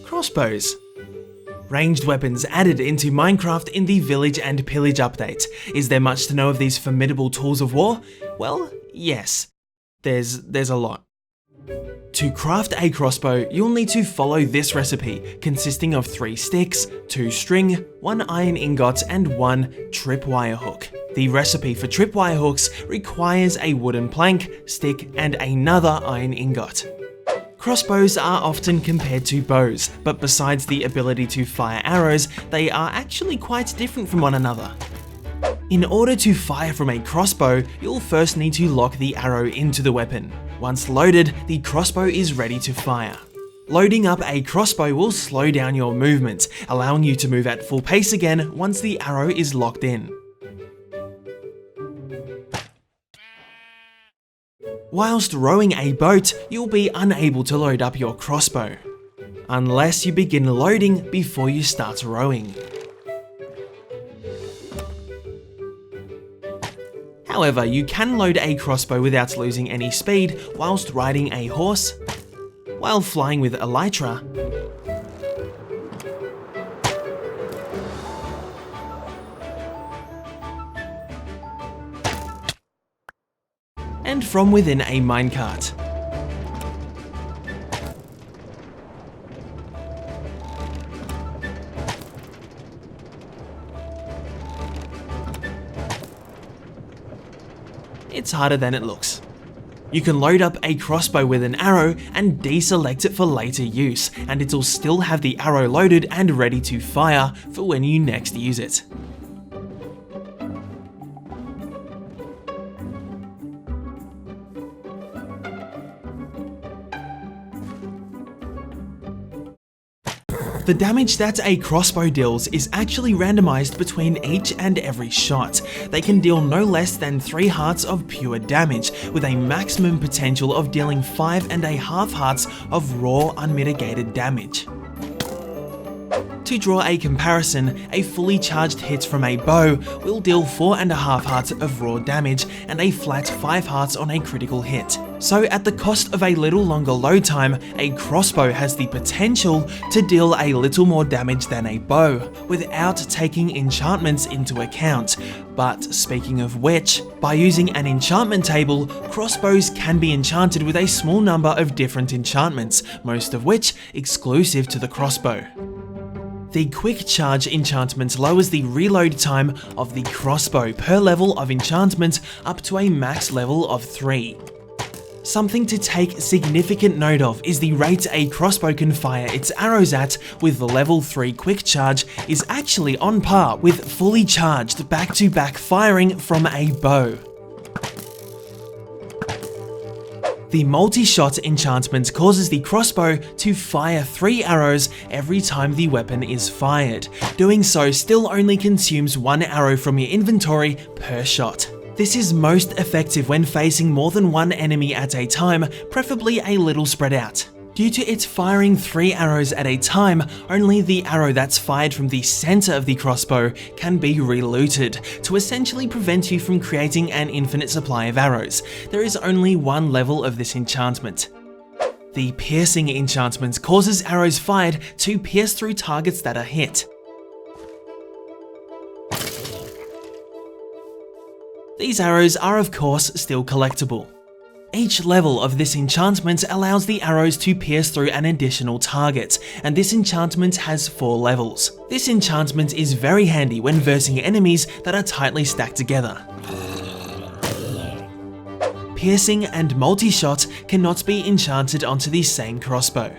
Crossbows. Ranged weapons added into Minecraft in the Village and Pillage update. Is there much to know of these formidable tools of war? Well, yes. There's a lot. To craft a crossbow, you'll need to follow this recipe, consisting of 3 sticks, 2 string, 1 iron ingot, and 1 tripwire hook. The recipe for tripwire hooks requires a wooden plank, stick, and another iron ingot. Crossbows are often compared to bows, but besides the ability to fire arrows, they are actually quite different from one another. In order to fire from a crossbow, you'll first need to lock the arrow into the weapon. Once loaded, the crossbow is ready to fire. Loading up a crossbow will slow down your movement, allowing you to move at full pace again once the arrow is locked in. Whilst rowing a boat, you'll be unable to load up your crossbow, unless you begin loading before you start rowing. However, you can load a crossbow without losing any speed whilst riding a horse, while flying with elytra, and from within a minecart. It's harder than it looks. You can load up a crossbow with an arrow and deselect it for later use, and it'll still have the arrow loaded and ready to fire for when you next use it. The damage that a crossbow deals is actually randomized between each and every shot. They can deal no less than 3 hearts of pure damage, with a maximum potential of dealing 5.5 hearts of raw unmitigated damage. To draw a comparison, a fully charged hit from a bow will deal 4.5 hearts of raw damage and a flat 5 hearts on a critical hit. So at the cost of a little longer load time, a crossbow has the potential to deal a little more damage than a bow, without taking enchantments into account. But speaking of which, by using an enchantment table, crossbows can be enchanted with a small number of different enchantments, most of which exclusive to the crossbow. The quick charge enchantment lowers the reload time of the crossbow per level of enchantment up to a max level of 3. Something to take significant note of is the rate a crossbow can fire its arrows at with the level 3 quick charge is actually on par with fully charged back-to-back firing from a bow. The multi-shot enchantment causes the crossbow to fire 3 arrows every time the weapon is fired. Doing so still only consumes 1 arrow from your inventory per shot. This is most effective when facing more than 1 enemy at a time, preferably a little spread out. Due to its firing 3 arrows at a time, only the arrow that's fired from the center of the crossbow can be re-looted, to essentially prevent you from creating an infinite supply of arrows. There is only 1 level of this enchantment. The piercing enchantment causes arrows fired to pierce through targets that are hit. These arrows are of course still collectible. Each level of this enchantment allows the arrows to pierce through an additional target, and this enchantment has 4 levels. This enchantment is very handy when versing enemies that are tightly stacked together. Piercing and multi-shot cannot be enchanted onto the same crossbow.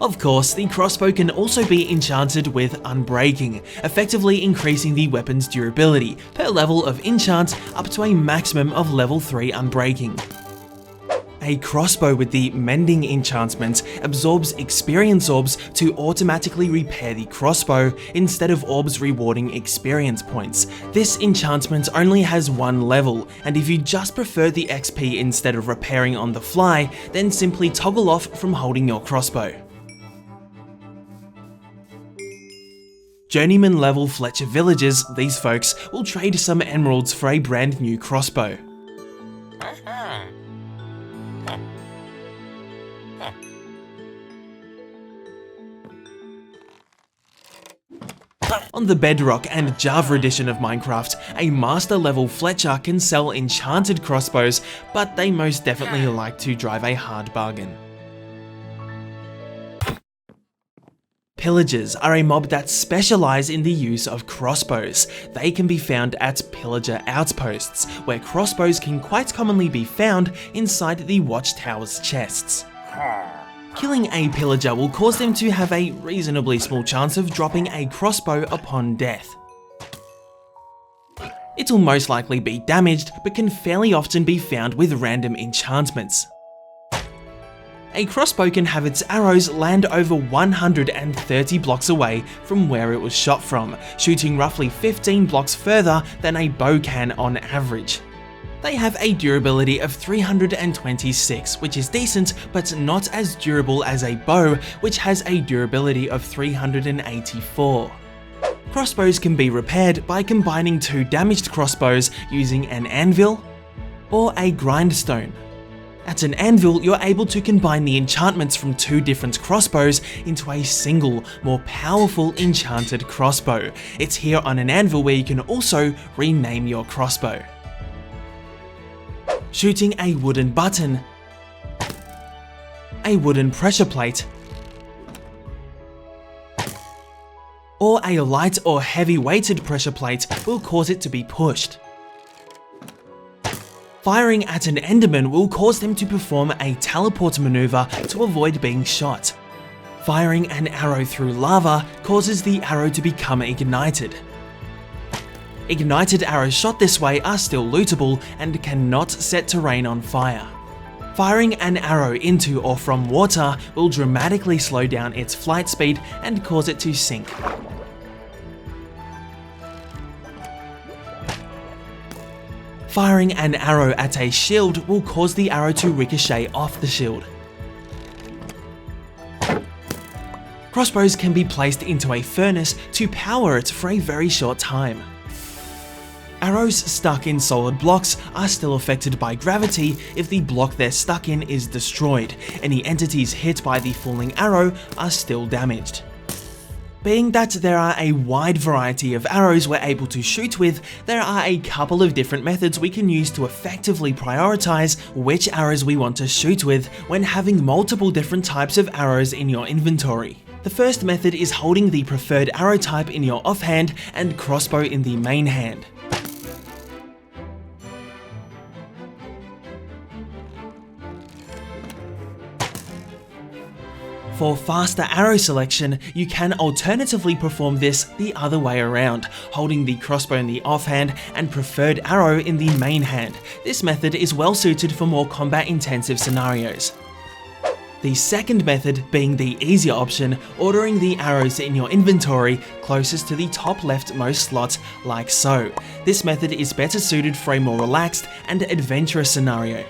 Of course, the crossbow can also be enchanted with Unbreaking, effectively increasing the weapon's durability per level of enchant up to a maximum of level 3 Unbreaking. A crossbow with the Mending enchantment absorbs experience orbs to automatically repair the crossbow instead of orbs rewarding experience points. This enchantment only has 1 level, and if you just prefer the XP instead of repairing on the fly, then simply toggle off from holding your crossbow. Journeyman level Fletcher villagers, these folks, will trade some emeralds for a brand new crossbow. On the Bedrock and Java edition of Minecraft, a master level Fletcher can sell enchanted crossbows, but they most definitely like to drive a hard bargain. Pillagers are a mob that specialise in the use of crossbows. They can be found at pillager outposts, where crossbows can quite commonly be found inside the watchtower's chests. Killing a pillager will cause them to have a reasonably small chance of dropping a crossbow upon death. It will most likely be damaged, but can fairly often be found with random enchantments. A crossbow can have its arrows land over 130 blocks away from where it was shot from, shooting roughly 15 blocks further than a bow can on average. They have a durability of 326, which is decent, but not as durable as a bow, which has a durability of 384. Crossbows can be repaired by combining two damaged crossbows using an anvil or a grindstone. At an anvil, you're able to combine the enchantments from two different crossbows into a single, more powerful enchanted crossbow. It's here on an anvil where you can also rename your crossbow. Shooting a wooden button, a wooden pressure plate, or a light or heavy weighted pressure plate will cause it to be pushed. Firing at an Enderman will cause them to perform a teleport maneuver to avoid being shot. Firing an arrow through lava causes the arrow to become ignited. Ignited arrows shot this way are still lootable and cannot set terrain on fire. Firing an arrow into or from water will dramatically slow down its flight speed and cause it to sink. Firing an arrow at a shield will cause the arrow to ricochet off the shield. Crossbows can be placed into a furnace to power it for a very short time. Arrows stuck in solid blocks are still affected by gravity if the block they're stuck in is destroyed. Any entities hit by the falling arrow are still damaged. Being that there are a wide variety of arrows we're able to shoot with, there are a couple of different methods we can use to effectively prioritize which arrows we want to shoot with when having multiple different types of arrows in your inventory. The first method is holding the preferred arrow type in your offhand and crossbow in the main hand. For faster arrow selection, you can alternatively perform this the other way around, holding the crossbow in the offhand and preferred arrow in the main hand. This method is well suited for more combat-intensive scenarios. The second method being the easier option, ordering the arrows in your inventory closest to the top leftmost slot, like so. This method is better suited for a more relaxed and adventurous scenario.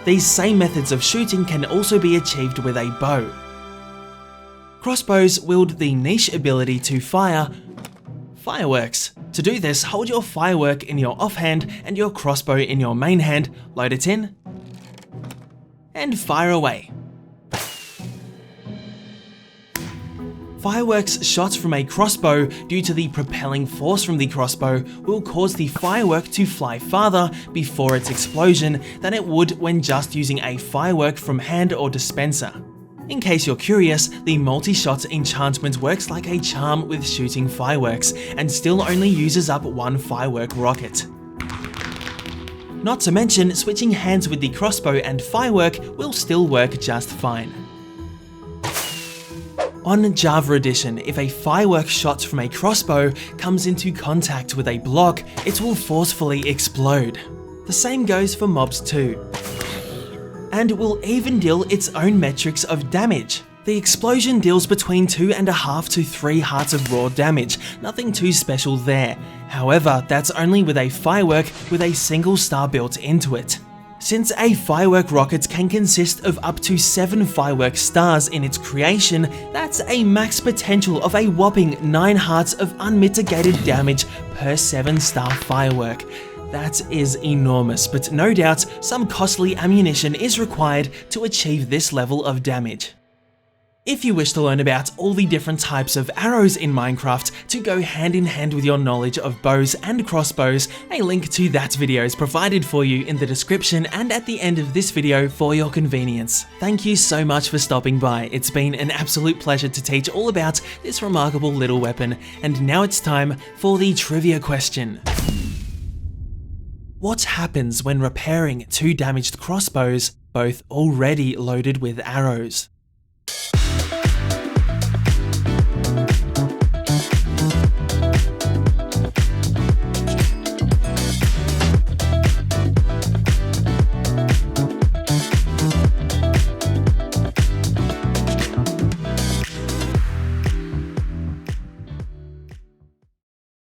These same methods of shooting can also be achieved with a bow. Crossbows wield the niche ability to fire fireworks. To do this, hold your firework in your offhand and your crossbow in your main hand, load it in, and fire away. Fireworks shot from a crossbow due to the propelling force from the crossbow will cause the firework to fly farther before its explosion than it would when just using a firework from hand or dispenser. In case you're curious, the multi-shot enchantment works like a charm with shooting fireworks and still only uses up one firework rocket. Not to mention, switching hands with the crossbow and firework will still work just fine. On Java Edition, if a firework shot from a crossbow comes into contact with a block, it will forcefully explode. The same goes for mobs too. And will even deal its own metrics of damage. The explosion deals between 2.5 to 3 hearts of raw damage, nothing too special there. However, that's only with a firework with a single star built into it. Since a firework rocket can consist of up to 7 firework stars in its creation, that's a max potential of a whopping 9 hearts of unmitigated damage per 7-star firework. That is enormous, but no doubt some costly ammunition is required to achieve this level of damage. If you wish to learn about all the different types of arrows in Minecraft to go hand in hand with your knowledge of bows and crossbows, a link to that video is provided for you in the description and at the end of this video for your convenience. Thank you so much for stopping by. It's been an absolute pleasure to teach all about this remarkable little weapon, and now it's time for the trivia question. What happens when repairing 2 damaged crossbows, both already loaded with arrows?